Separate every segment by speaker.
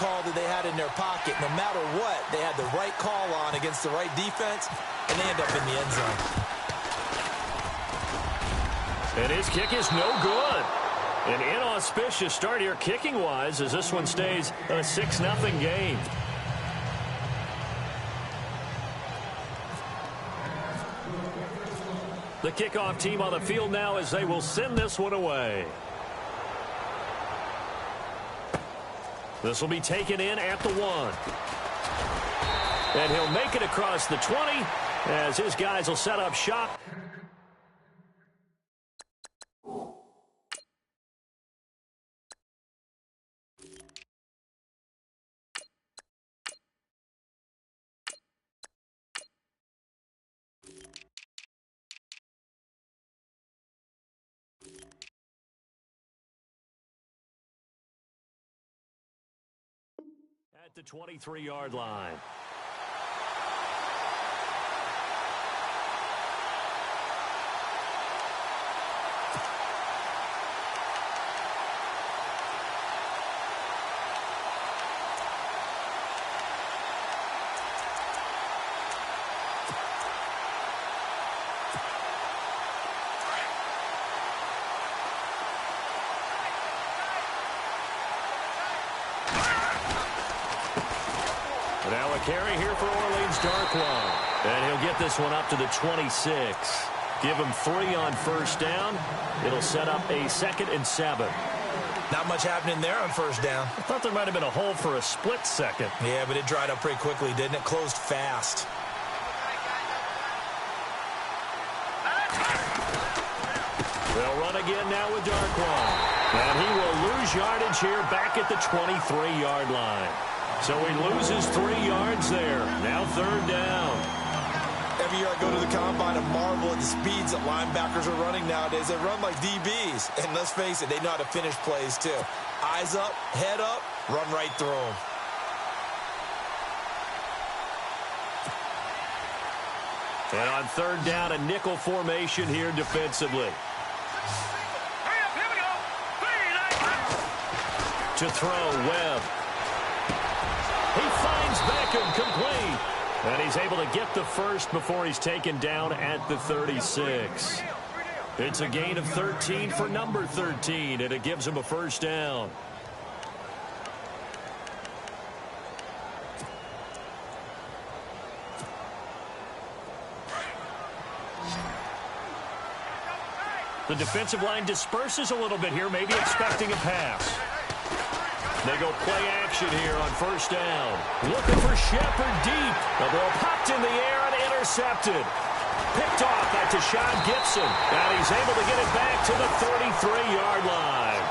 Speaker 1: call that they had in their pocket. No matter what, they had the right call on against the right defense, and they end up in the end zone.
Speaker 2: And his kick is no good. An inauspicious start here kicking-wise as this one stays a 6-0 game. The kickoff team on the field now as they will send this one away. This will be taken in at the 1. And he'll make it across the 20 as his guys will set up shop. At the 23-yard line. Now a carry here for Orleans Darkwan. And he'll get this one up to the 26. Give him 3 on first down. It'll set up a 2nd and 7.
Speaker 1: Not much happening there on first down.
Speaker 2: I thought there might have been a hole for a split second.
Speaker 1: Yeah, but it dried up pretty quickly, didn't it? Closed fast.
Speaker 2: They'll run again now with Darkwan. And he will lose yardage here back at the 23-yard line. So he loses 3 yards there. Now 3rd down.
Speaker 1: Every year I go to the combine and marvel at the speeds that linebackers are running nowadays. They run like DBs. And let's face it, they know how to finish plays too. Eyes up, head up, run right through them.
Speaker 2: And on 3rd down, a nickel formation here defensively. To throw, Webb. He finds Beckham complete. And he's able to get the first before he's taken down at the 36. It's a gain of 13 for number 13, and it gives him a first down. The defensive line disperses a little bit here, maybe expecting a pass. They go play action here on first down. Looking for Shepard deep. The ball popped in the air and intercepted. Picked off by Tashawn Gibson. And he's able to get it back to the 33-yard line.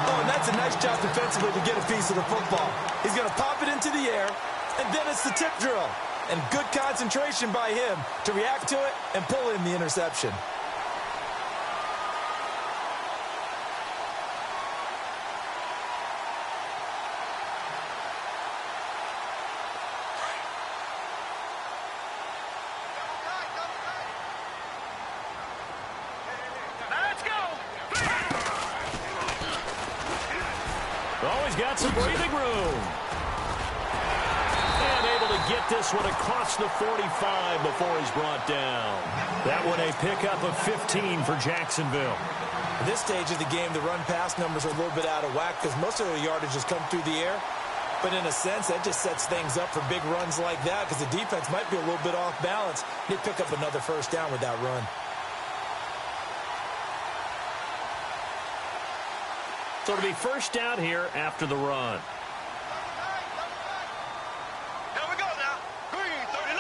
Speaker 1: Oh, and that's a nice job defensively to get a piece of the football. He's going to pop it into the air, and then it's the tip drill. And good concentration by him to react to it and pull in the interception.
Speaker 2: Always got some breathing room. And able to get this one across the 45 before he's brought down. That one a pickup of 15 for Jacksonville.
Speaker 1: At this stage of the game, the run-pass numbers are a little bit out of whack because most of the yardage has come through the air. But in a sense, that just sets things up for big runs like that because the defense might be a little bit off balance. They pick up another first down with that run.
Speaker 2: So it'll be first down here after the run.
Speaker 3: Here we go now. Green 39.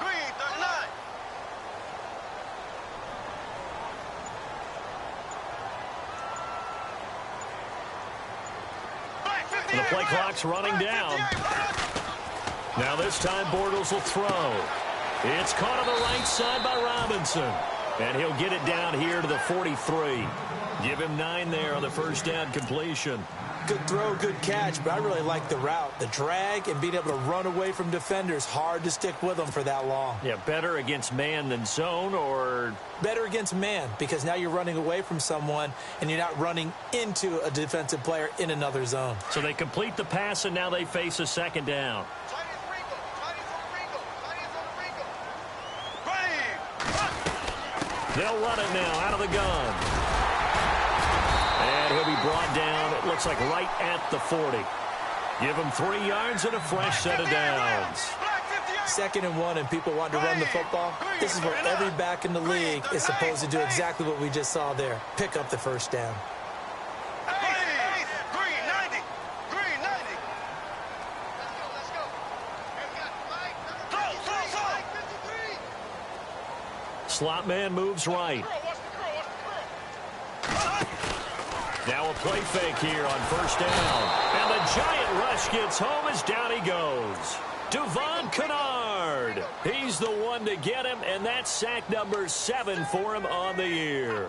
Speaker 3: Green 39.
Speaker 2: The play clock's running down. Now this time Bortles will throw. It's caught on the right side by Robinson. And he'll get it down here to the 43. Give him 9 there on the first down completion.
Speaker 1: Good throw, good catch, but I really like the route. The drag and being able to run away from defenders, hard to stick with them for that long.
Speaker 2: Yeah, better against man than zone, or?
Speaker 1: Better against man, because now you're running away from someone and you're not running into a defensive player in another zone.
Speaker 2: So they complete the pass, and now they face a second down. They'll run it now out of the gun. And he'll be brought down, it looks like right at the 40. Give him 3 yards and a fresh set of downs.
Speaker 1: 2nd and 1 and people want to run the football. This is where every back in the league is supposed to do exactly what we just saw there. Pick up the first down.
Speaker 2: Slot man moves right. Now a play fake here on first down. And the giant rush gets home as down he goes. Devon Kennard. He's the one to get him, and that's sack number 7 for him on the year.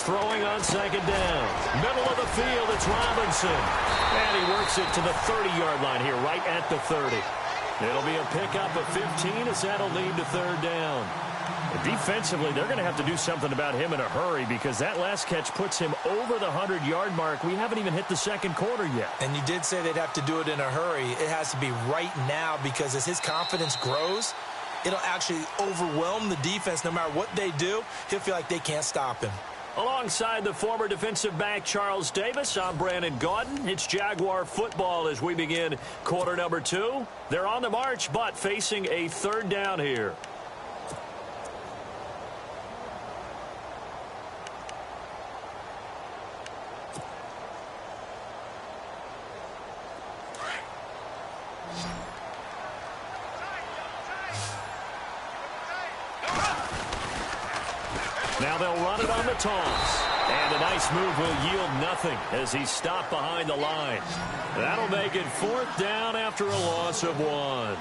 Speaker 2: Throwing on second down. Middle of the field, it's Robinson. And he works it to the 30-yard line here, right at the 30. It'll be a pickup of 15 as that'll lead to third down. Defensively, they're going to have to do something about him in a hurry because that last catch puts him over the 100-yard mark. We haven't even hit the second quarter yet.
Speaker 1: And you did say they'd have to do it in a hurry. It has to be right now because as his confidence grows, it'll actually overwhelm the defense. No matter what they do, he'll feel like they can't stop him.
Speaker 2: Alongside the former defensive back Charles Davis, I'm Brandon Gaudin. It's Jaguar football as we begin quarter number 2. They're on the march, but facing a third down here. Now they'll run it on the toss. And a nice move will yield nothing as he's stopped behind the line. That'll make it 4th down after a loss of 1.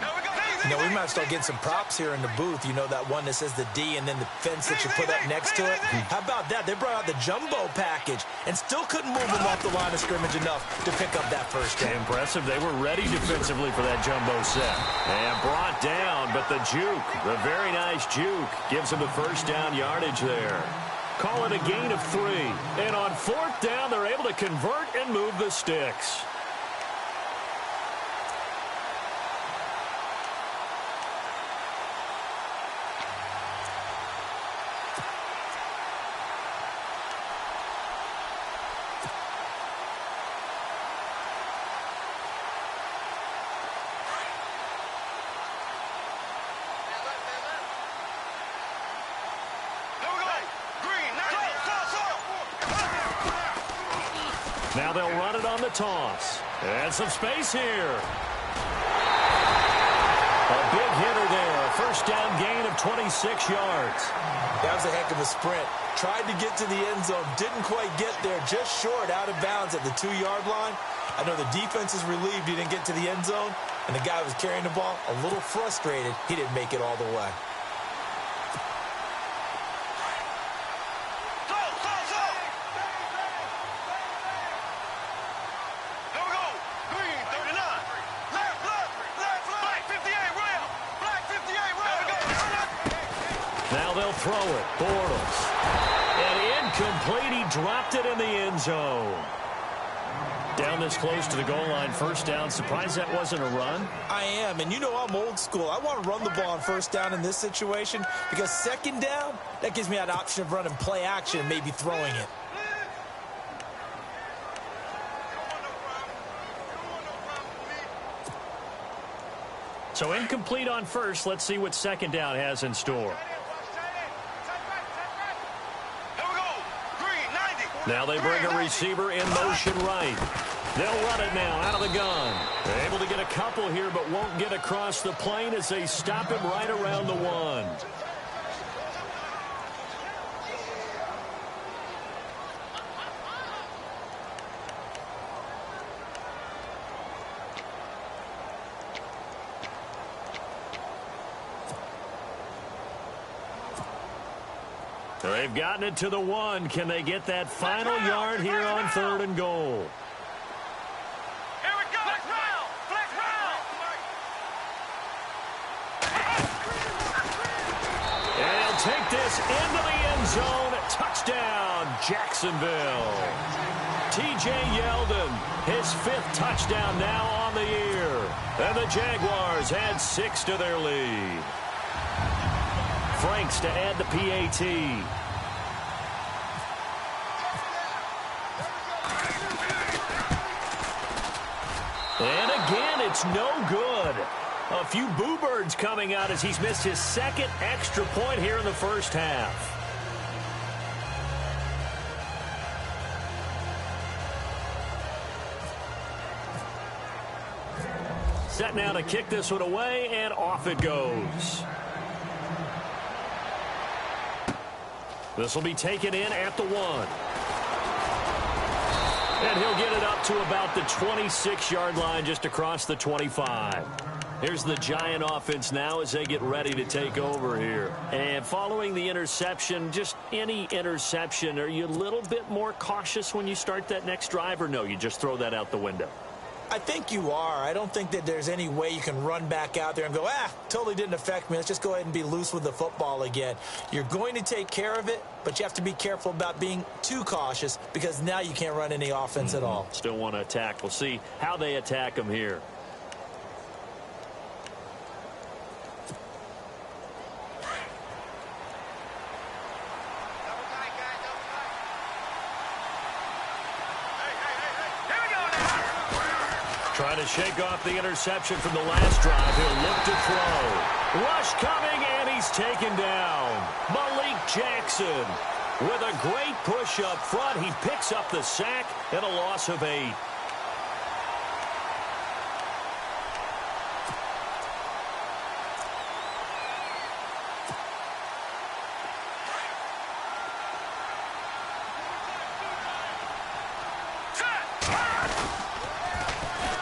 Speaker 1: You know, we might start getting some props here in the booth. You know, that one that says the D and then the fence that you put up next to it. How about that? They brought out the jumbo package and still couldn't move them off the line of scrimmage enough to pick up that first down.
Speaker 2: Impressive. They were ready defensively for that jumbo set. And brought down, but the juke, the very nice juke, gives him the first down yardage there. Call it a gain of 3. And on 4th down, they're able to convert and move the sticks. Now they'll run it on the toss. And some space here. A big hitter there. A first down gain of 26 yards.
Speaker 1: That was a heck of a sprint. Tried to get to the end zone. Didn't quite get there. Just short, out of bounds at the 2-yard line. I know the defense is relieved he didn't get to the end zone. And the guy who was carrying the ball, a little frustrated. He didn't make it all the way.
Speaker 2: Throw it. Bortles. And incomplete. He dropped it in the end zone. Down this close to the goal line. First down. Surprised that wasn't a run?
Speaker 1: I am. And you know I'm old school. I want to run the ball on first down in this situation because second down, that gives me that option of running play action and maybe throwing it.
Speaker 2: So incomplete on first. Let's see what second down has in store. Now they bring a receiver in motion right. They'll run it now out of the gun. They're able to get a couple here, but won't get across the plane as they stop him right around the 1. They've gotten it to the 1. Can they get that final yard here on 3rd and goal?
Speaker 3: Here we go. Flex round. Flex round.
Speaker 2: And he'll take this into the end zone. Touchdown, Jacksonville. T.J. Yeldon, his 5th touchdown now on the year. And the Jaguars add 6 to their lead. Franks to add the PAT. And again, it's no good. A few boo birds coming out as he's missed his 2nd extra point here in the first half. Set now to kick this one away, and off it goes. This will be taken in at the 1. And he'll get it up to about the 26-yard line, just across the 25. Here's the Giant offense now as they get ready to take over here. And following the interception, just any interception, are you a little bit more cautious when you start that next drive, or no, you just throw that out the window?
Speaker 1: I think you are. I don't think that there's any way you can run back out there and go, totally didn't affect me. Let's just go ahead and be loose with the football again. You're going to take care of it, but you have to be careful about being too cautious because now you can't run any offense at all.
Speaker 2: Still want to attack. We'll see how they attack them here. Trying to shake off the interception from the last drive. He'll look to throw. Rush coming, and he's taken down. Malik Jackson with a great push up front. He picks up the sack and a loss of 8.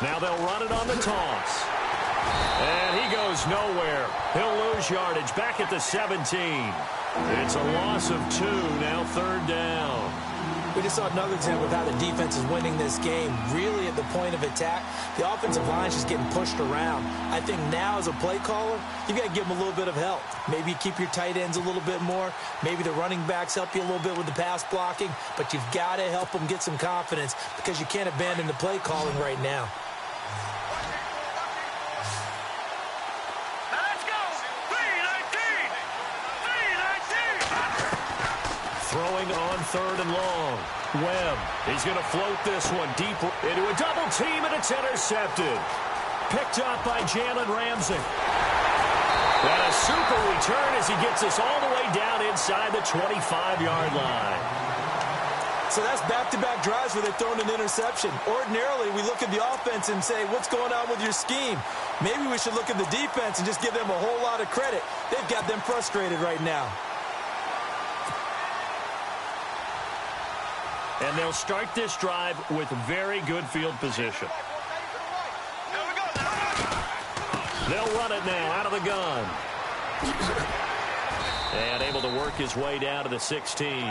Speaker 2: Now they'll run it on the toss. And he goes nowhere. He'll lose yardage back at the 17. It's a loss of 2, now 3rd down.
Speaker 1: We just saw another example of how the defense is winning this game. Really at the point of attack, the offensive line's just getting pushed around. I think now as a play caller, you got to give them a little bit of help. Maybe keep your tight ends a little bit more. Maybe the running backs help you a little bit with the pass blocking. But you've got to help them get some confidence because you can't abandon the play calling right now.
Speaker 2: Throwing on 3rd and long. Webb, he's going to float this one deep into a double team, and it's intercepted. Picked up by Jalen Ramsey. And a super return as he gets us all the way down inside the 25-yard line.
Speaker 1: So that's back-to-back drives where they've thrown an interception. Ordinarily, we look at the offense and say, what's going on with your scheme? Maybe we should look at the defense and just give them a whole lot of credit. They've got them frustrated right now.
Speaker 2: And they'll start this drive with very good field position. They'll run it now out of the gun. And able to work his way down to the 16.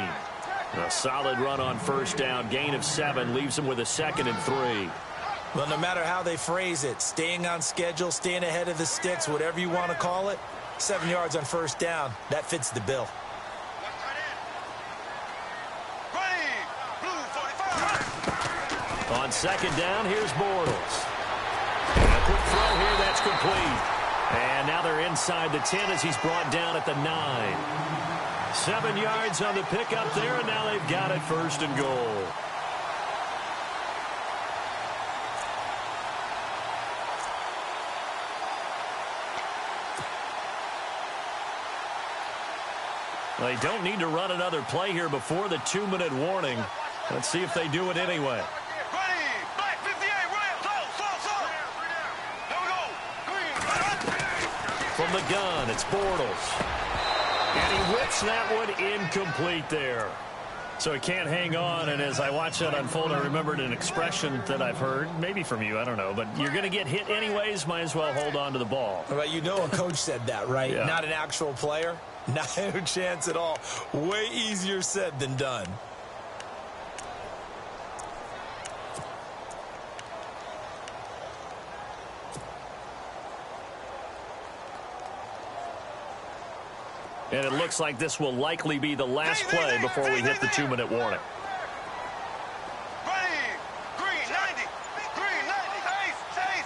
Speaker 2: A solid run on 1st down. Gain of 7 leaves him with a 2nd and 3.
Speaker 1: Well, no matter how they phrase it, staying on schedule, staying ahead of the sticks, whatever you want to call it, 7 yards on 1st down, that fits the bill.
Speaker 2: On 2nd down, here's Bortles. And a quick throw here, that's complete. And now they're inside the 10 as he's brought down at the 9. 7 yards on the pickup there, and now they've got it 1st and goal. They don't need to run another play here before the 2-minute warning. Let's see if they do it anyway. From the gun, it's Bortles. And he whips that one incomplete there. So he can't hang on, and as I watch that unfold, I remembered an expression that I've heard, maybe from you, I don't know, but you're going to get hit anyways, might as well hold on to the ball.
Speaker 1: Well, you know a coach said that, right?
Speaker 2: Yeah.
Speaker 1: Not an actual player. Not a chance at all. Way easier said than done.
Speaker 2: And it looks like this will likely be the last play before we hit the 2-minute warning.
Speaker 3: Green, 90. Green, 90. Chase.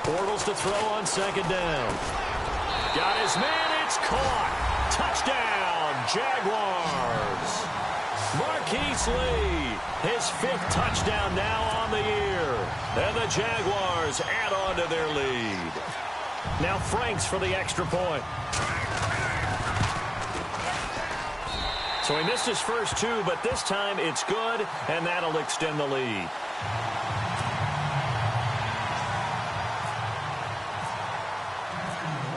Speaker 2: Bortles to throw on second down. Got his man. It's caught. Touchdown, Jaguars. Marquise Lee, his 5th touchdown now on the year. And the Jaguars add on to their lead. Now Franks for the extra point. So he missed his first 2, but this time it's good, and that'll extend the lead.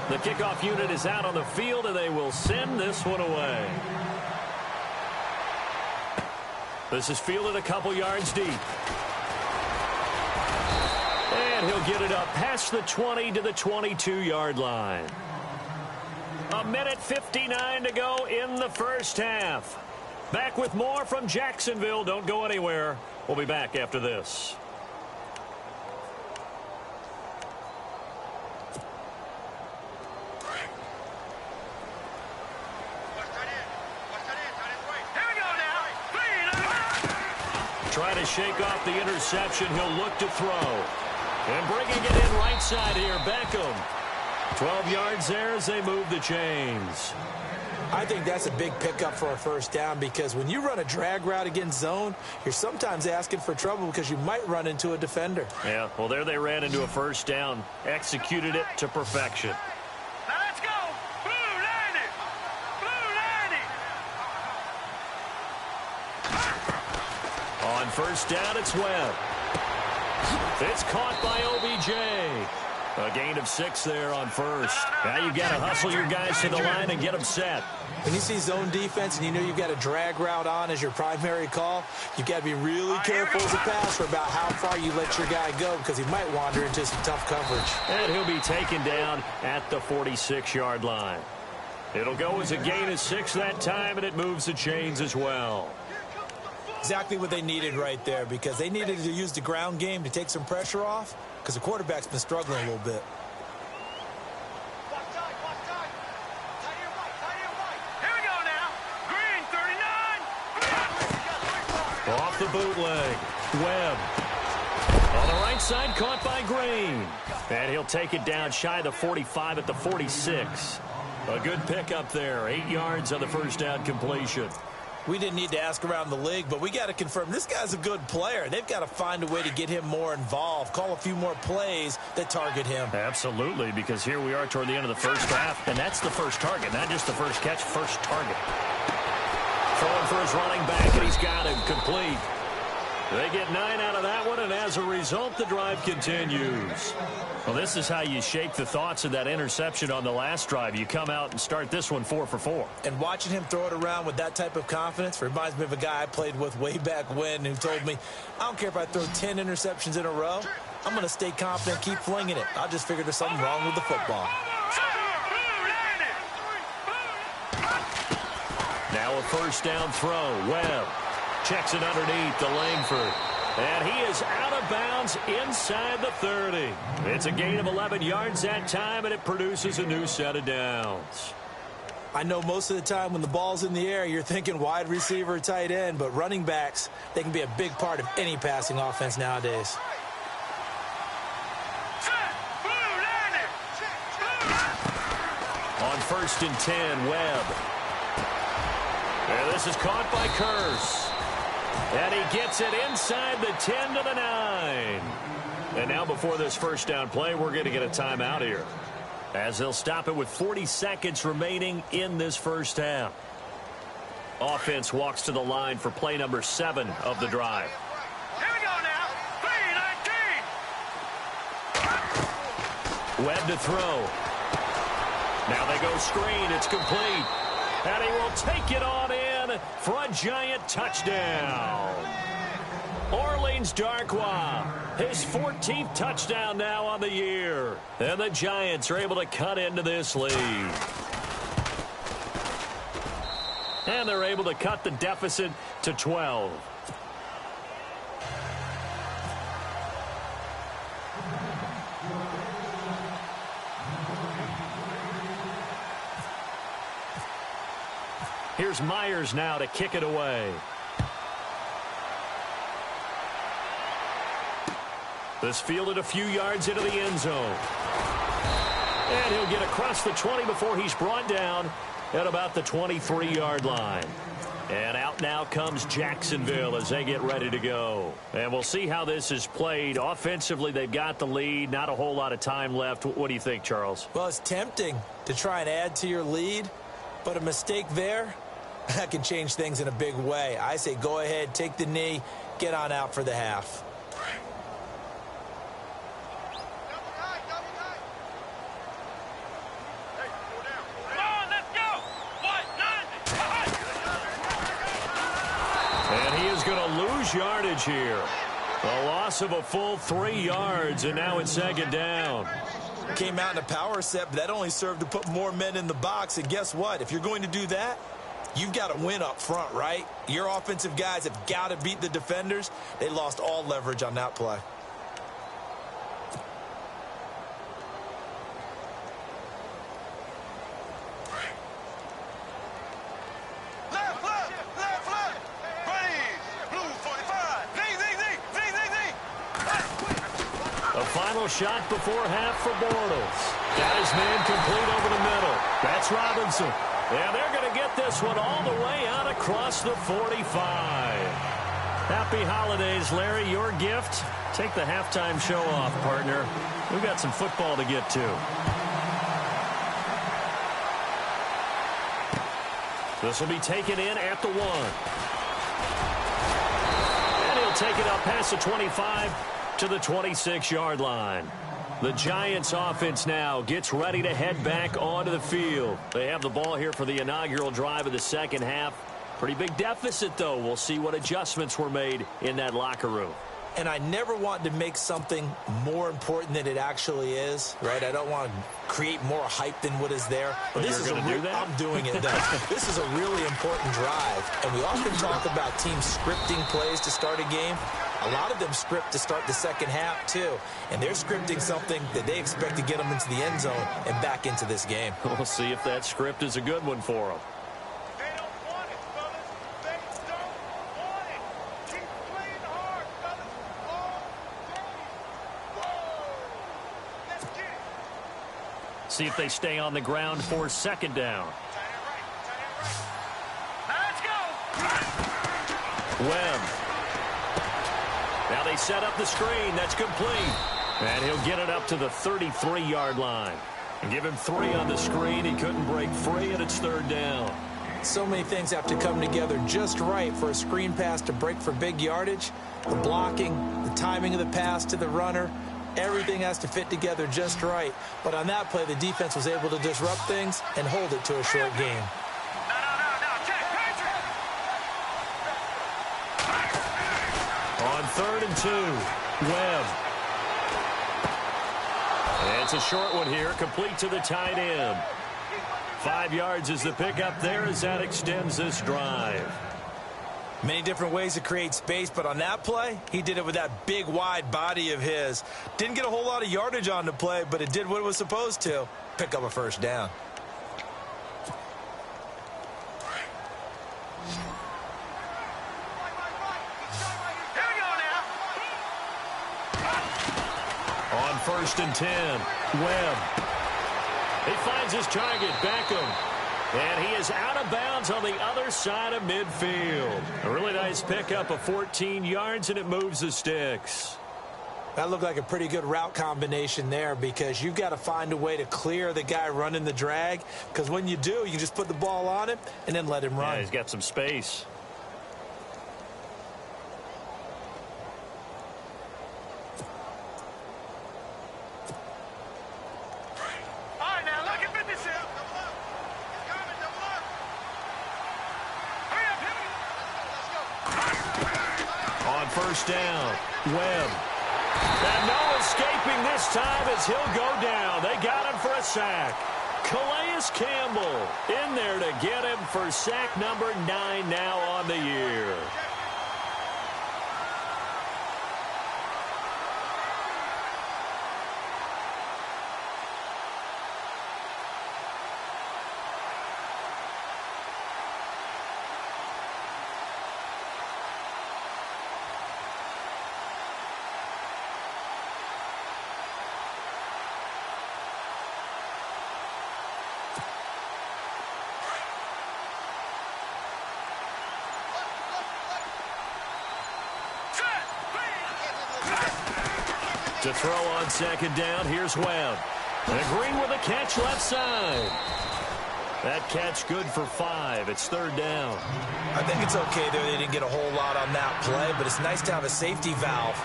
Speaker 2: The kickoff unit is out on the field, and they will send this one away. This is fielded a couple yards deep. And he'll get it up past the 20 to the 22-yard line. 1:59 to go in the first half. Back with more from Jacksonville. Don't go anywhere. We'll be back after this. Try to shake off the interception. He'll look to throw. And bringing it in right side here, Beckham. 12 yards there as they move the chains.
Speaker 1: I think that's a big pickup for a first down because when you run a drag route against zone, you're sometimes asking for trouble because you might run into a defender.
Speaker 2: Yeah, well, there they ran into a first down. Executed it to perfection.
Speaker 3: Now let's go. Blue 90. Blue 90.
Speaker 2: On first down, it's Webb. It's caught by OBJ. A gain of 6 there on first. Now you've got to hustle your guys to the line and get them set.
Speaker 1: When you see zone defense and you know you've got a drag route on as your primary call, you've got to be really careful as a passer about how far you let your guy go because he might wander into some tough coverage.
Speaker 2: And he'll be taken down at the 46-yard line. It'll go as a gain of 6 that time, and it moves the chains as well.
Speaker 1: Exactly what they needed right there because they needed to use the ground game to take some pressure off because the quarterback's been struggling a little bit.
Speaker 3: Here we go now. Green 39.
Speaker 2: Off the bootleg. Webb. On the right side, caught by Green. And he'll take it down shy of the 45 at the 46. A good pickup there. 8 yards on the first down completion.
Speaker 1: We didn't need to ask around the league, but we got to confirm this guy's a good player. They've got to find a way to get him more involved, call a few more plays that target him.
Speaker 2: Absolutely, because here we are toward the end of the first half, and that's the first target, not just the first catch, first target. Throwing for his running back, and he's got him complete. They get 9 out of that one, and as a result, the drive continues. Well, this is how you shake the thoughts of that interception on the last drive. You come out and start this one 4 for 4.
Speaker 1: And watching him throw it around with that type of confidence reminds me of a guy I played with way back when who told me, I don't care if I throw 10 interceptions in a row. I'm going to stay confident, keep flinging it. I just figured there's something wrong with the football.
Speaker 2: Now a first down throw. Webb checks it underneath to Langford. And he is out of bounds inside the 30. It's a gain of 11 yards that time, and it produces a new set of downs.
Speaker 1: I know most of the time when the ball's in the air, you're thinking wide receiver, tight end, but running backs, they can be a big part of any passing offense nowadays.
Speaker 2: On first and 10, Webb. And this is caught by Curse. And he gets it inside the 10 to the 9. And now before this first down play, we're going to get a timeout here, as they'll stop it with 40 seconds remaining in this first half. Offense walks to the line for play number 7 of the drive.
Speaker 3: Here we go now. 3-19.
Speaker 2: Webb to throw. Now they go screen. It's complete. And he will take it on in for a giant touchdown. Orleans Darkwa, his 14th touchdown now on the year. And the Giants are able to cut into this lead. And they're able to cut the deficit to 12. Here's Myers now to kick it away. This fielded a few yards into the end zone. And he'll get across the 20 before he's brought down at about the 23-yard line. And out now comes Jacksonville as they get ready to go. And we'll see how this is played. Offensively, they've got the lead. Not a whole lot of time left. What do you think, Charles?
Speaker 1: Well, it's tempting to try and add to your lead, but a mistake there, that can change things in a big way. I say go ahead, take the knee, get on out for the half.
Speaker 2: Yardage here. A loss of a full 3 yards, and now it's second down.
Speaker 1: Came out in a power set, but that only served to put more men in the box. And guess what? If you're going to do that, you've got to win up front, right? Your offensive guys have got to beat the defenders. They lost all leverage on that play.
Speaker 2: Shot before half for Bortles. Got his man complete over the middle. That's Robinson. And they're going to get this one all the way out across the 45. Happy holidays, Larry. Your gift? Take the halftime show off, partner. We've got some football to get to. This will be taken in at the 1. And he'll take it up past the 25 to the 26-yard line. The Giants offense now gets ready to head back onto the field. They have the ball here for the inaugural drive of the second half. Pretty big deficit, though. We'll see what adjustments were made in that locker room.
Speaker 1: And I never want to make something more important than it actually is, right? I don't want to create more hype than what is there.
Speaker 2: But this is going to do that?
Speaker 1: I'm doing it, though. This is a really important drive. And we often talk about teams scripting plays to start a game. A lot of them script to start the second half, too. And they're scripting something that they expect to get them into the end zone and back into this game.
Speaker 2: We'll see if that script is a good one for them.
Speaker 3: They don't want it, fellas. They don't want it. Keep playing hard, fellas. All day. Whoa. Let's get it.
Speaker 2: See if they stay on the ground for second down.
Speaker 3: Let's go.
Speaker 2: Webb. Now they set up the screen. That's complete. And he'll get it up to the 33-yard line. And give him 3 on the screen. He couldn't break free, and it's third down.
Speaker 1: So many things have to come together just right for a screen pass to break for big yardage. The blocking, the timing of the pass to the runner, everything has to fit together just right. But on that play, the defense was able to disrupt things and hold it to a short game.
Speaker 2: On 3rd and 2, Webb. And it's a short one here, complete to the tight end. 5 yards is the pickup there as that extends this drive.
Speaker 1: Many different ways to create space, but on that play, he did it with that big, wide body of his. Didn't get a whole lot of yardage on the play, but it did what it was supposed to. Pick up a first down.
Speaker 2: On 1st and 10, Webb. He finds his target, Beckham. And he is out of bounds on the other side of midfield. A really nice pickup of 14 yards, and it moves the sticks.
Speaker 1: That looked like a pretty good route combination there because you've got to find a way to clear the guy running the drag, because when you do, you just put the ball on him and then let him run.
Speaker 2: Yeah, he's got some space. first down. Webb. And no escaping this time as he'll go down. They got him for a sack. Calais Campbell in there to get him for sack number 9 now on the year. To throw on second down, here's Webb. And Green with a catch left side. That catch good for 5. It's third down.
Speaker 1: I think it's okay there. They didn't get a whole lot on that play, but it's nice to have a safety valve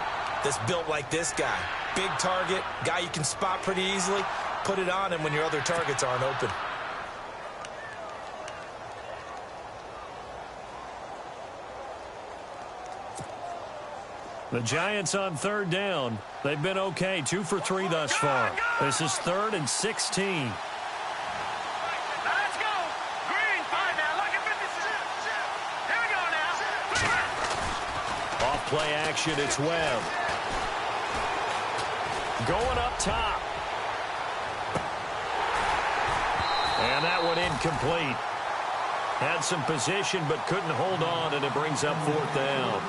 Speaker 1: that's built like this guy. Big target, guy you can spot pretty easily. Put it on him when your other targets aren't open.
Speaker 2: The Giants on third down. They've been okay, 2 for 3 thus far. This is 3rd and 16.
Speaker 3: Let's go. Green, 5 now. Look at 56. Here we go now.
Speaker 2: Off play action, it's Webb. Going up top. And that one incomplete. Had some position but couldn't hold on, and it brings up 4th down.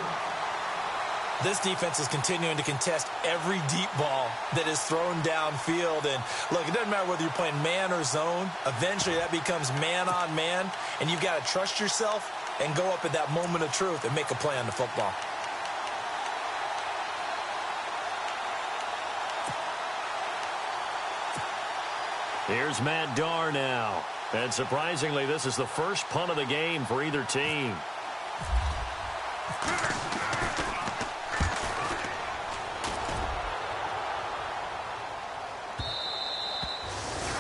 Speaker 1: This defense is continuing to contest every deep ball that is thrown downfield. And, look, it doesn't matter whether you're playing man or zone. Eventually, that becomes man on man. And you've got to trust yourself and go up at that moment of truth and make a play on the football.
Speaker 2: Here's Matt Darr now. And surprisingly, this is the first punt of the game for either team.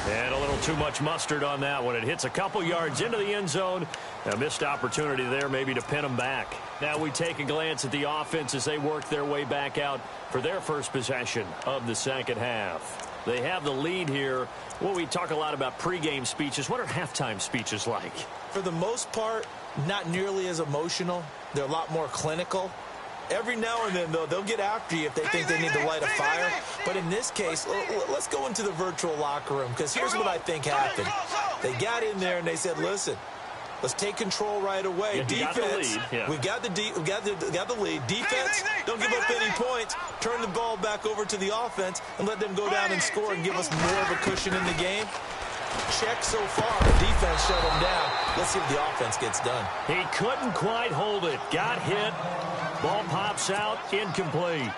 Speaker 2: And a little too much mustard on that one. It hits a couple yards into the end zone. A missed opportunity there maybe to pin them back. Now we take a glance at the offense as they work their way back out for their first possession of the second half. They have the lead here. Well, we talk a lot about pregame speeches. What are halftime speeches like?
Speaker 1: For the most part, not nearly as emotional. They're a lot more clinical. Every now and then, though, they'll get after you if they think they need to light a fire. But in this case, let's go into the virtual locker room, because here's what I think happened. They got in there and they said, listen, let's take control right away.
Speaker 2: Yeah,
Speaker 1: defense, we've got the lead. Defense, don't give up any points. Turn the ball back over to the offense and let them go down and score and give us more of a cushion in the game. Check so far. The defense shut them down. Let's see if the offense gets done.
Speaker 2: He couldn't quite hold it. Got hit. Ball pops out. Incomplete.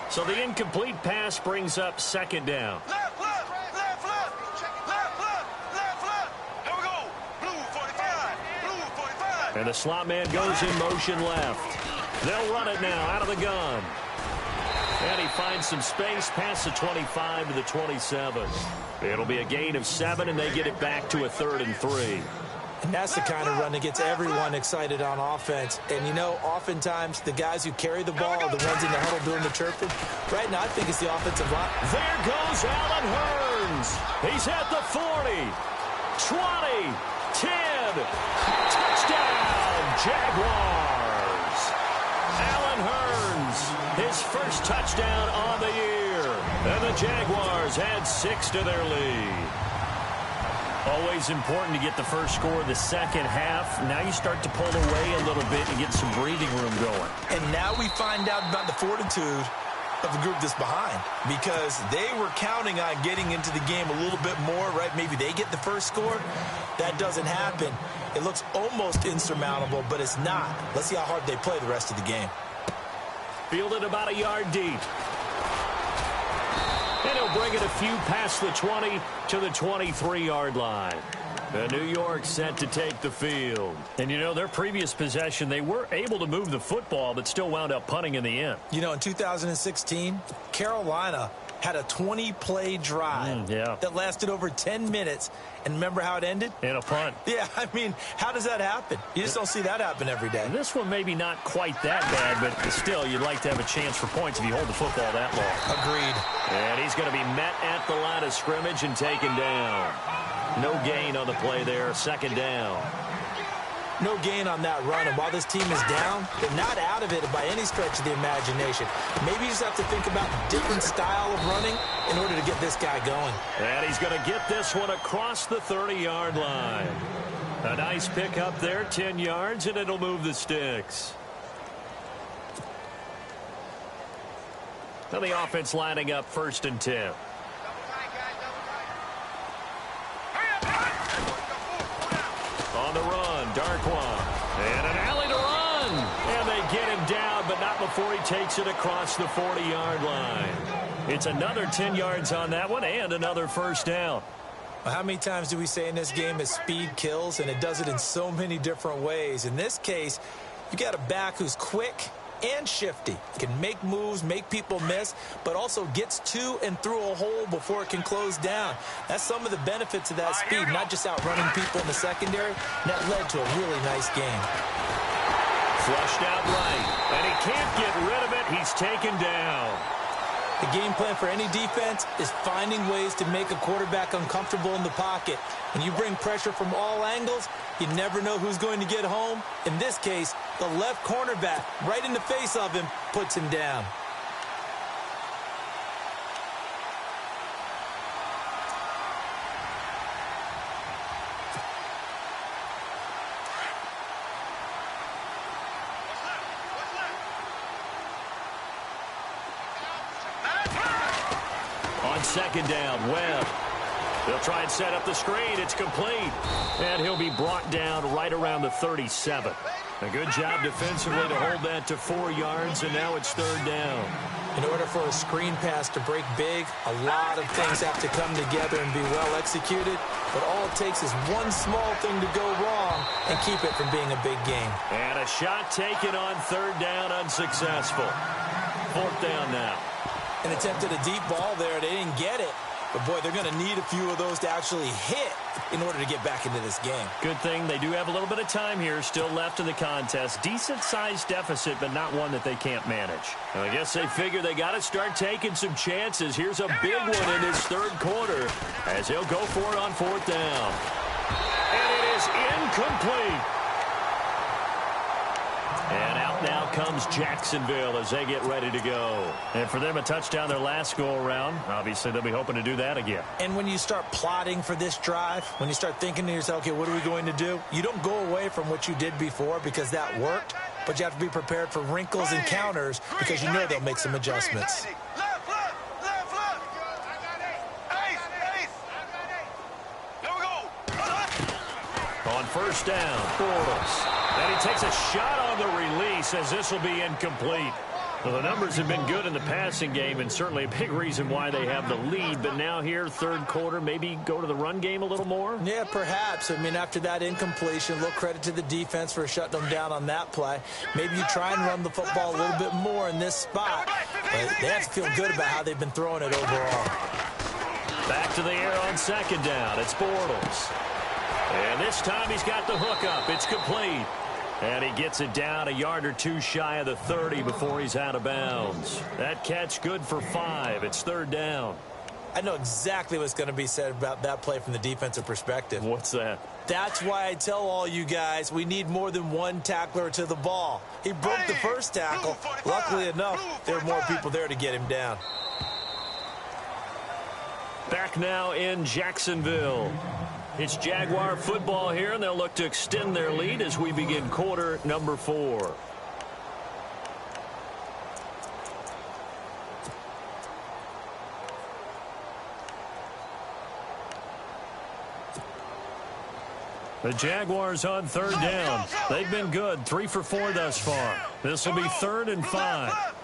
Speaker 2: So the incomplete pass brings up second down.
Speaker 3: Left. Here we go. Blue 45. Blue 45.
Speaker 2: And the slot man goes in motion left. They'll run it now out of the gun. And he finds some space past the 25 to the 27. It'll be a gain of 7, and they get it back to a 3rd and 3.
Speaker 1: And that's the kind of run that gets everyone excited on offense. And, you know, oftentimes the guys who carry the ball are the ones in the huddle doing the chirping. Right now, I think it's the offensive line.
Speaker 2: There goes Allen Hurns. He's at the 40, 20, 10. Touchdown, Jaguars. Allen Hurns, his first touchdown on the year. And the Jaguars add 6 to their lead. Always important to get the first score of the second half. Now you start to pull away a little bit and get some breathing room going.
Speaker 1: And now we find out about the fortitude of the group that's behind, because they were counting on getting into the game a little bit more, right? Maybe they get the first score. That doesn't happen. It looks almost insurmountable, but it's not. Let's see how hard they play the rest of the game.
Speaker 2: Fielded about a yard deep. And he'll bring it a few past the 20 to the 23-yard line. And New York set to take the field. And, you know, their previous possession, they were able to move the football, but still wound up punting in the end.
Speaker 1: You know, in 2016, Carolina had a 20-play drive that lasted over 10 minutes. And remember how it ended?
Speaker 2: In a punt.
Speaker 1: Yeah, I mean, how does that happen? You just don't see that happen every day.
Speaker 2: This one maybe not quite that bad, but still, you'd like to have a chance for points if you hold the football that long.
Speaker 1: Agreed.
Speaker 2: And he's going to be met at the line of scrimmage and taken down. No gain on the play there, second down.
Speaker 1: No gain on that run, and while this team is down, they're not out of it by any stretch of the imagination. Maybe you just have to think about a different style of running in order to get this guy going.
Speaker 2: And he's going to get this one across the 30-yard line. A nice pick up there, 10 yards, and it'll move the sticks. Now the offense lining up 1st and 10. On the run, Darkwa. And an alley to run. And they get him down, but not before he takes it across the 40-yard line. It's another 10 yards on that one and another first down.
Speaker 1: Well, how many times do we say in this game is speed kills, and it does it in so many different ways. In this case, you got a back who's quick and shifty, can make moves, make people miss, but also gets to and through a hole before it can close down. That's some of the benefits of that speed, not just outrunning people in the secondary. And that led to a really nice game.
Speaker 2: Flushed out right, and he can't get rid of it. He's taken down.
Speaker 1: The game plan for any defense is finding ways to make a quarterback uncomfortable in the pocket. When you bring pressure from all angles, you never know who's going to get home. In this case, the left cornerback, right in the face of him, puts him down.
Speaker 2: On second down, Webb. They'll try and set up the screen. It's complete. And he'll be brought down right around the 37. A good job defensively to hold that to 4 yards, and now it's third down.
Speaker 1: In order for a screen pass to break big, a lot of things have to come together and be well executed. But all it takes is one small thing to go wrong and keep it from being a big game.
Speaker 2: And a shot taken on third down, unsuccessful. Fourth down now.
Speaker 1: And attempted a deep ball there. They didn't get it. But, boy, they're going to need a few of those to actually hit in order to get back into this game.
Speaker 2: Good thing they do have a little bit of time here still left in the contest. Decent-sized deficit, but not one that they can't manage. Well, I guess they figure they got to start taking some chances. Here's a big one in his third quarter as he'll go for it on fourth down. And it is incomplete. And out now comes Jacksonville as they get ready to go. And for them, a touchdown their last go-around. Obviously, they'll be hoping to do that again.
Speaker 1: And when you start plotting for this drive, when you start thinking to yourself, okay, what are we going to do? You don't go away from what you did before because that worked, but you have to be prepared for wrinkles and counters because you know they'll make some adjustments.
Speaker 2: On first down, Bortles. And he takes a shot on the release as this will be incomplete. Well, the numbers have been good in the passing game and certainly a big reason why they have the lead. But now here, third quarter, maybe go to the run game a little more?
Speaker 1: Yeah, perhaps. I mean, after that incompletion, a little credit to the defense for shutting them down on that play. Maybe you try and run the football a little bit more in this spot. But they have to feel good about how they've been throwing it overall.
Speaker 2: Back to the air on second down. It's Bortles. And this time he's got the hook up. It's complete. And he gets it down a yard or two shy of the 30 before he's out of bounds. That catch good for 5. It's third down.
Speaker 1: I know exactly what's going to be said about that play from the defensive perspective.
Speaker 2: What's that?
Speaker 1: That's why I tell all you guys we need more than one tackler to the ball. He broke the first tackle. Luckily enough, there were more people there to get him down.
Speaker 2: Back now in Jacksonville. It's Jaguar football here, and they'll look to extend their lead as we begin quarter number 4. The Jaguars on third down. They've been good, 3 for 4 thus far. This will be 3rd and 5.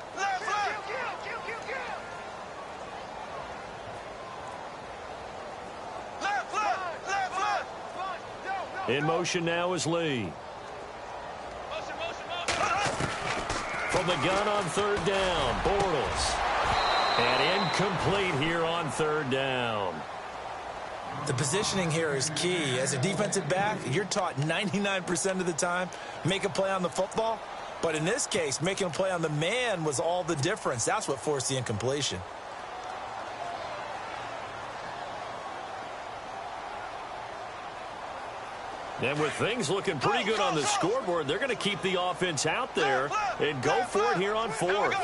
Speaker 2: In motion now is Lee. From the gun on third down, Bortles. And incomplete here on third down.
Speaker 1: The positioning here is key. As a defensive back, you're taught 99% of the time, make a play on the football. But in this case, making a play on the man was all the difference. That's what forced the incompletion.
Speaker 2: And with things looking pretty good on the scoreboard, they're going to keep the offense out there and go for it here on fourth.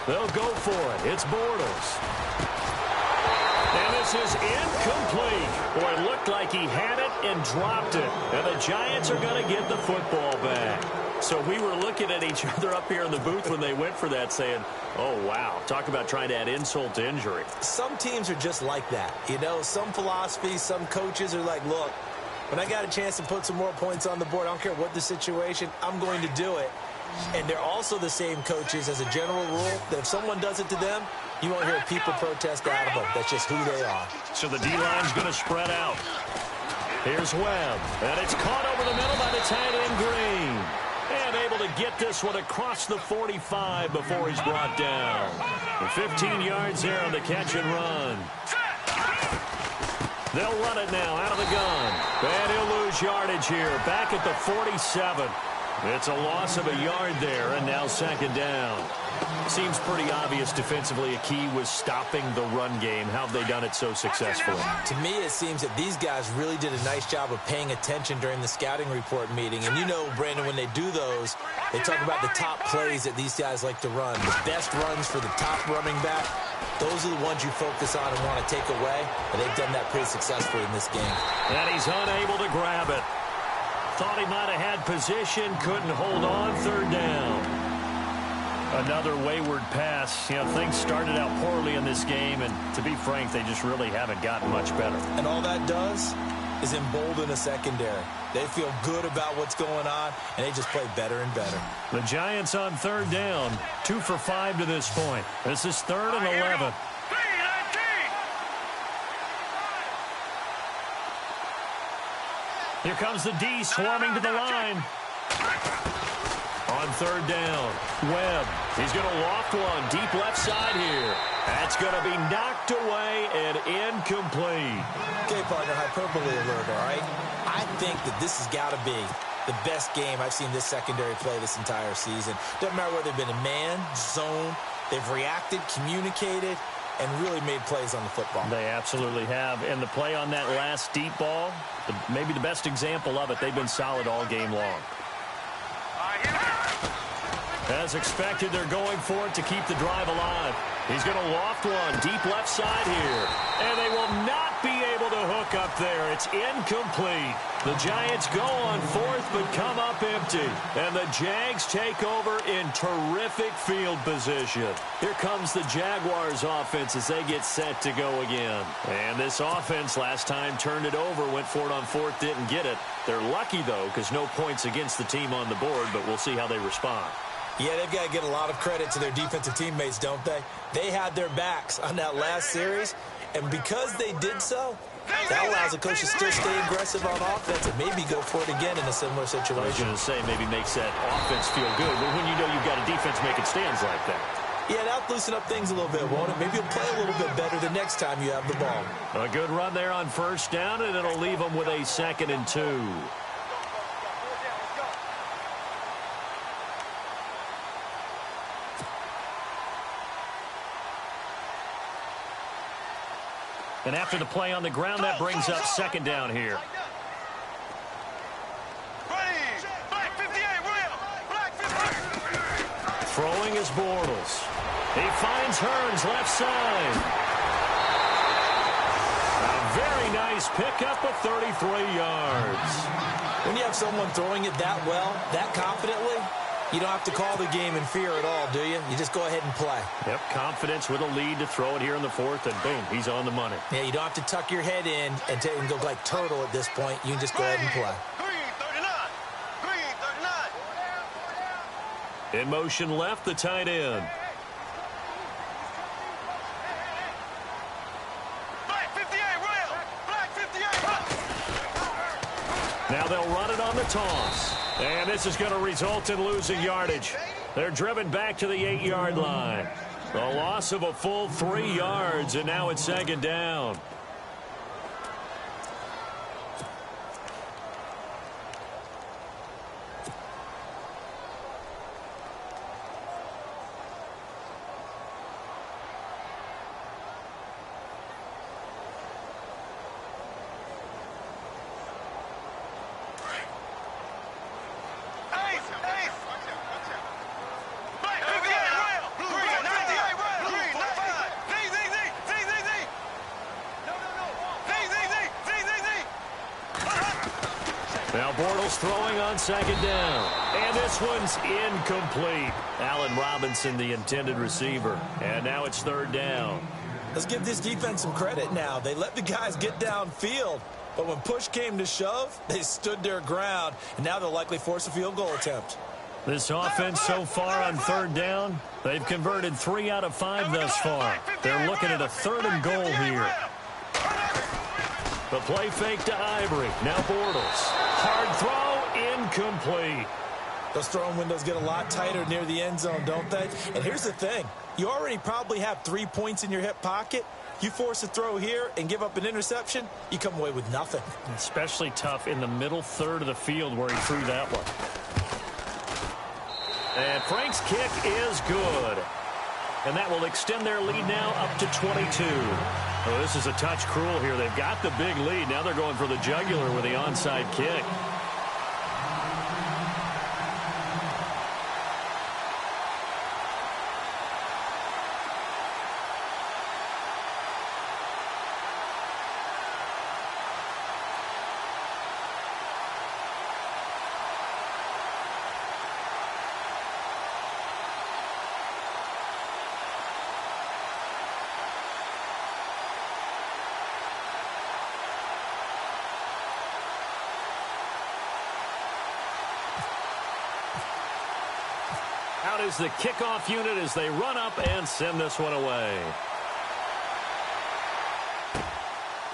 Speaker 2: They'll go for it. It's Bortles. And this is incomplete. Boy, it looked like he had it and dropped it. And the Giants are going to get the football back. So we were looking at each other up here in the booth when they went for that saying, oh, wow, talk about trying to add insult to injury.
Speaker 1: Some teams are just like that. You know, some philosophies, some coaches are like, look, when I got a chance to put some more points on the board, I don't care what the situation, I'm going to do it. And they're also the same coaches as a general rule that if someone does it to them, you won't hear people protest out of them. That's just who they are.
Speaker 2: So the D-line's going to spread out. Here's Webb. And it's caught over the middle by the tight end Green. And able to get this one across the 45 before he's brought down. And 15 yards there on the catch and run. They'll run it now out of the gun. And he'll lose yardage here. Back at the 47. It's a loss of a yard there, and now second down. Seems pretty obvious defensively a key was stopping the run game. How have they done it so successfully?
Speaker 1: To me, it seems that these guys really did a nice job of paying attention during the scouting report meeting. And you know, Brandon, when they do those, they talk about the top plays that these guys like to run. The best runs for the top running back, those are the ones you focus on and want to take away. And they've done that pretty successfully in this game.
Speaker 2: And he's unable to grab it. Thought he might have had position, couldn't hold on, third down. Another wayward pass. You know, things started out poorly in this game, and to be frank, they just really haven't gotten much better.
Speaker 1: And all that does is embolden a secondary. They feel good about what's going on, and they just play better and better.
Speaker 2: The Giants on third down, 2 for 5 to this point. This is 3rd and 11. Here comes the D swarming to the line. On third down, Webb. He's going to loft one deep left side here. That's going to be knocked away and incomplete.
Speaker 1: Okay, partner, hyperbole alert, all right? I think that this has got to be the best game I've seen this secondary play this entire season. Doesn't matter whether they've been in man, zone, they've reacted, communicated, and really made plays on the football.
Speaker 2: They absolutely have. And the play on that last deep ball, maybe the best example of it, they've been solid all game long. As expected, they're going for it to keep the drive alive. He's going to loft one deep left side here. And they will not be able to hook up there. It's incomplete. The Giants go on fourth but come up empty. And the Jags take over in terrific field position. Here comes the Jaguars offense as they get set to go again. And this offense last time turned it over, went for it on fourth, didn't get it. They're lucky, though, because no points against the team on the board, but we'll see how they respond.
Speaker 1: Yeah, they've got to get a lot of credit to their defensive teammates, don't they? They had their backs on that last series, and because they did so, that allows the coach to still stay aggressive on offense and maybe go for it again in a similar situation.
Speaker 2: I was going to say maybe makes that offense feel good, but when you know you've got a defense making stands like that.
Speaker 1: Yeah, that'll loosen up things a little bit, won't it? Maybe you'll play a little bit better the next time you have the ball.
Speaker 2: A good run there on first down, and it'll leave them with a 2nd and 2. And after the play on the ground, that brings up 2nd down here. Throwing is Bortles. He finds Hearns left side. A very nice pickup of 33 yards.
Speaker 1: When you have someone throwing it that well, that confidently, you don't have to call the game in fear at all, do you? You just go ahead and play.
Speaker 2: Yep, confidence with a lead to throw it here in the fourth, and boom, he's on the money.
Speaker 1: Yeah, you don't have to tuck your head in and go like turtle at this point. You can just go ahead and play.
Speaker 2: In motion left, the tight end. Now they'll run it on the toss. And this is going to result in losing yardage. They're driven back to the 8-yard line. A loss of a full 3 yards, and now it's second down. Now Bortles throwing on second down. And this one's incomplete. Allen Robinson, the intended receiver. And now it's third down.
Speaker 1: Let's give this defense some credit now. They let the guys get downfield. But when push came to shove, they stood their ground. And now they'll likely force a field goal attempt.
Speaker 2: This offense so far on third down, they've converted 3 out of 5 thus far. They're looking at a 3rd and goal here. The play fake to Ivory. Now Bortles. Hard throw, incomplete.
Speaker 1: Those throwing windows get a lot tighter near the end zone, don't they? And here's the thing. You already probably have 3 points in your hip pocket. You force a throw here and give up an interception, you come away with nothing.
Speaker 2: Especially tough in the middle third of the field where he threw that one. And Frank's kick is good. And that will extend their lead now up to 22. Oh, this is a touch cruel here. They've got the big lead. Now they're going for the jugular with the onside kick. Out is the kickoff unit as they run up and send this one away.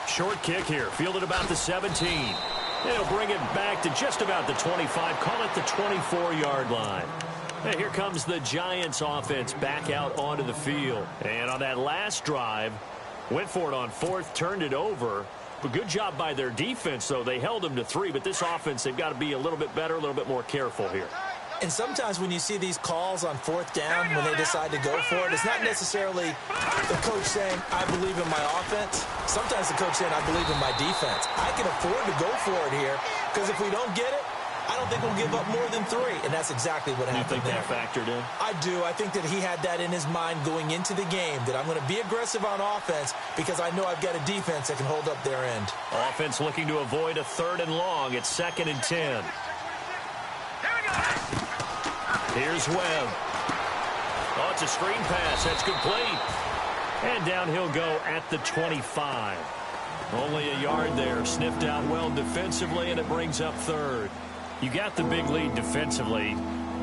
Speaker 2: Short kick here, fielded about the 17. They'll bring it back to just about the 25, call it the 24-yard line. And here comes the Giants offense back out onto the field. And on that last drive, went for it on 4th, turned it over. But good job by their defense, though. They held them to 3, but this offense, they've got to be a little bit better, a little bit more careful here.
Speaker 1: And sometimes when you see these calls on 4th down, when they decide to go for it, it's not necessarily the coach saying, I believe in my offense. Sometimes the coach saying, I believe in my defense. I can afford to go for it here because if we don't get it, I don't think we'll give up more than 3. And that's exactly what happened there.
Speaker 2: You think that factored in?
Speaker 1: I do. I think that he had that in his mind going into the game, that I'm going to be aggressive on offense because I know I've got a defense that can hold up their end.
Speaker 2: Offense looking to avoid a 3rd and long. It's 2nd and 10. Here's Webb. Oh, it's a screen pass. That's complete. And down he'll go at the 25. Only a yard there. Sniffed out well defensively, and it brings up 3rd. You got the big lead defensively.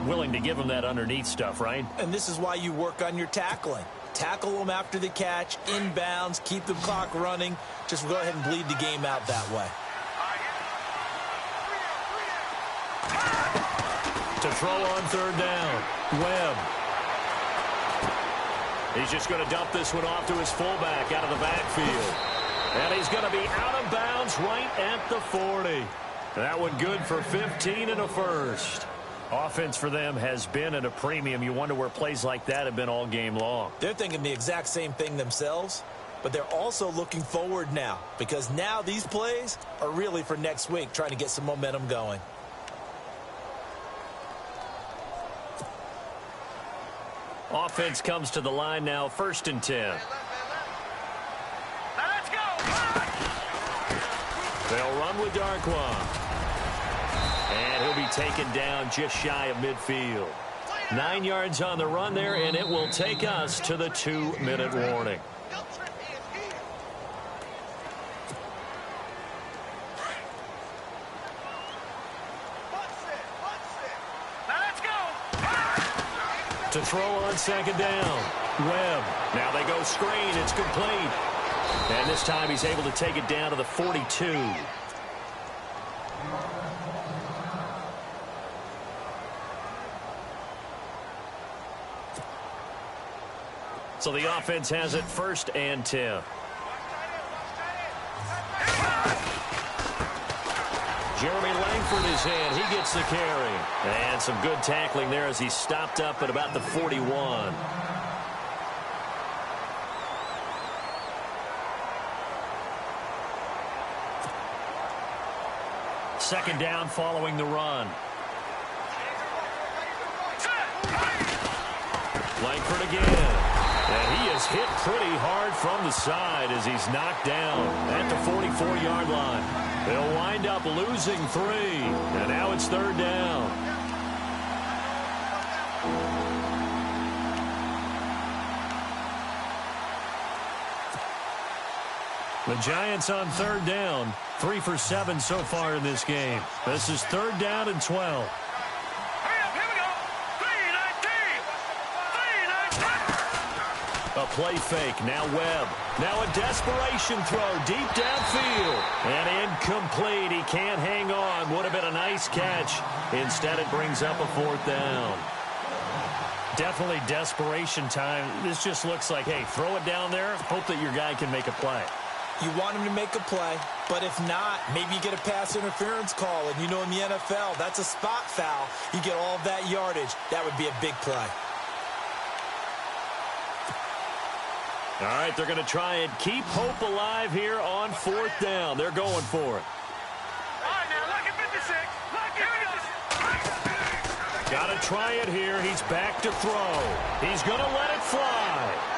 Speaker 2: Willing to give them that underneath stuff, right?
Speaker 1: And this is why you work on your tackling. Tackle them after the catch, inbounds, keep the clock running. Just go ahead and bleed the game out that way.
Speaker 2: To throw on 3rd down, Webb. He's just going to dump this one off to his fullback out of the backfield. And he's going to be out of bounds right at the 40. That one good for 15 and a first. Offense for them has been at a premium. You wonder where plays like that have been all game long.
Speaker 1: They're thinking the exact same thing themselves, but they're also looking forward now because now these plays are really for next week, trying to get some momentum going.
Speaker 2: Offense comes to the line now, 1st and 10.
Speaker 3: Let's go!
Speaker 2: They'll run with Darkwa. And he'll be taken down just shy of midfield. 9 yards on the run there, and it will take us to the 2-minute warning. To throw on 2nd down, Webb. Now they go screen. It's complete. And this time he's able to take it down to the 42. So the offense has it 1st and 10. Jeremy Langford is in. He gets the carry. And some good tackling there as he stopped up at about the 41. Second down following the run. Langford again. And he is hit pretty hard from the side as he's knocked down at the 44-yard line. They'll wind up losing 3. And now it's 3rd down. The Giants on 3rd down. 3 for 7 so far in this game. This is 3rd down and 12. A play fake. Now Webb. Now a desperation throw deep downfield. And incomplete. He can't hang on. Would have been a nice catch. Instead, it brings up a 4th down. Definitely desperation time. This just looks like, hey, throw it down there. Hope that your guy can make a play.
Speaker 1: You want him to make a play, but if not, maybe you get a pass interference call. And you know in the NFL, that's a spot foul. You get all of that yardage. That would be a big play.
Speaker 2: All right, they're going to try and keep hope alive here on 4th down. They're going for it.
Speaker 3: All right, now, look at 56.
Speaker 2: Got to try it here. He's back to throw. He's going to let it fly.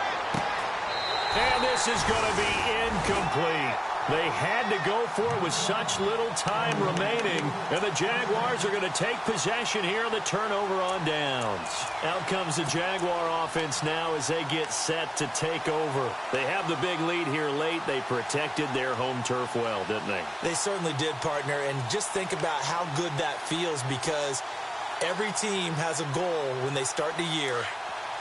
Speaker 2: And this is going to be incomplete. They had to go for it with such little time remaining. And the Jaguars are going to take possession here on the turnover on downs. Out comes the Jaguar offense now as they get set to take over. They have the big lead here late. They protected their home turf well, didn't they?
Speaker 1: They certainly did, partner. And just think about how good that feels, because every team has a goal when they start the year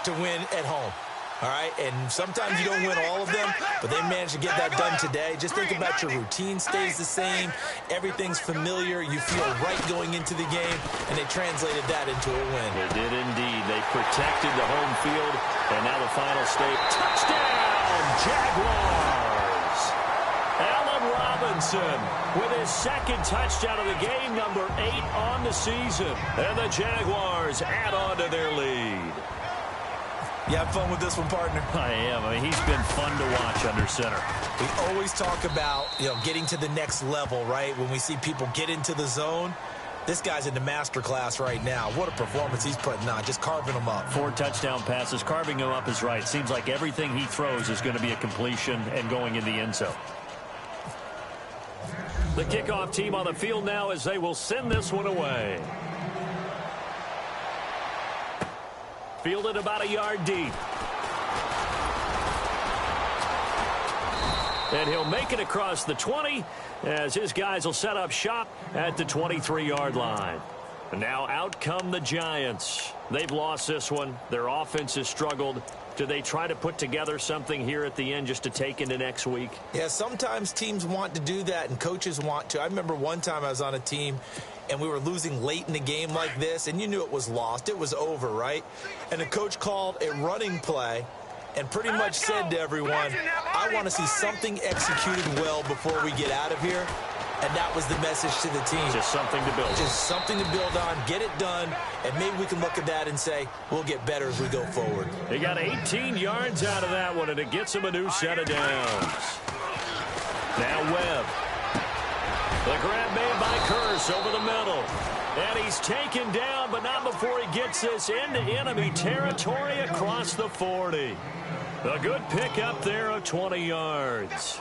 Speaker 1: to win at home. All right, and sometimes you don't win all of them, but they managed to get that done today. Just think about your routine stays the same. Everything's familiar. You feel right going into the game, and they translated that into a win.
Speaker 2: They did indeed. They protected the home field, and now the final state. Touchdown, Jaguars! Allen Robinson with his 2nd touchdown of the game, number 8 on the season. And the Jaguars add on to their lead.
Speaker 1: You have fun with this one, partner?
Speaker 2: I am. I mean, he's been fun to watch under center.
Speaker 1: We always talk about, getting to the next level, right? When we see people get into the zone, this guy's in the master class right now. What a performance he's putting on, just carving them up. 4
Speaker 2: touchdown passes. Carving him up is right. Seems like everything he throws is going to be a completion and going in the end zone. The kickoff team on the field now as they will send this one away. Fielded about a yard deep. And he'll make it across the 20 as his guys will set up shop at the 23-yard line. And now out come the Giants. They've lost this one. Their offense has struggled. Do they try to put together something here at the end just to take into next week?
Speaker 1: Yeah, sometimes teams want to do that and coaches want to. I remember one time I was on a team and we were losing late in the game like this, and you knew it was lost. It was over, right? And the coach called a running play and pretty much said to everyone, I want to see something executed well before we get out of here. And that was the message to the team.
Speaker 2: Just something to build.
Speaker 1: Just something to build on, get it done, and maybe we can look at that and say, we'll get better as we go forward.
Speaker 2: They got 18 yards out of that one, and it gets them a new set of downs. Now Webb. The grab made by Curse over the middle. And he's taken down, but not before he gets this into enemy territory across the 40. A good pick up there of 20 yards.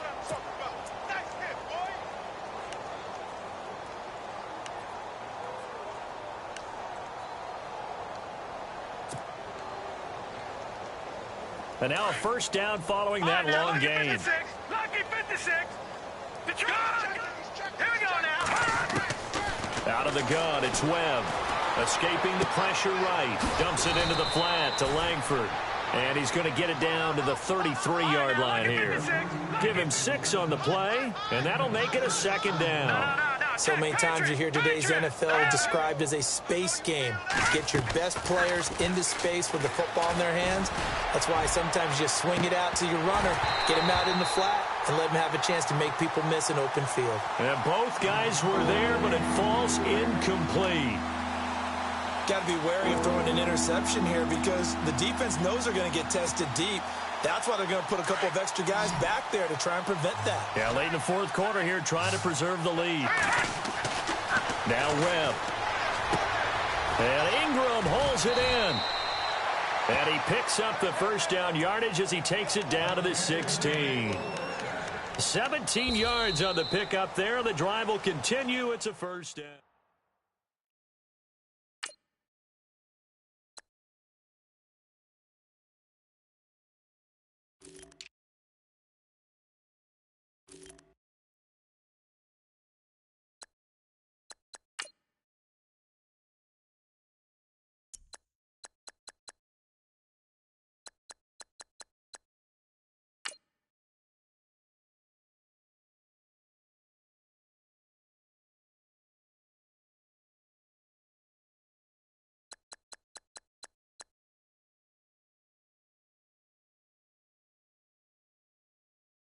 Speaker 2: And now a first down following that long gain.
Speaker 3: Lucky 56. The try. Here we go now.
Speaker 2: Out of the gun, it's Webb. Escaping the pressure right. Dumps it into the flat to Langford. And he's going to get it down to the 33-yard line here. Give him 6 on the play, and that'll make it a second down.
Speaker 3: No.
Speaker 1: So many times you hear today's NFL described as a space game. Get your best players into space with the football in their hands. That's why sometimes you swing it out to your runner, get him out in the flat, and let him have a chance to make people miss an open field.
Speaker 2: And both guys were there, but it falls incomplete.
Speaker 1: Got to be wary of throwing an interception here because the defense knows they're going to get tested deep. That's why they're going to put a couple of extra guys back there to try and prevent that.
Speaker 2: Yeah, late in the fourth quarter here, trying to preserve the lead. Now Webb. And Ingram holds it in. And he picks up the first down yardage as he takes it down to the 16. 17 yards on the pickup there. The drive will continue. It's a first down.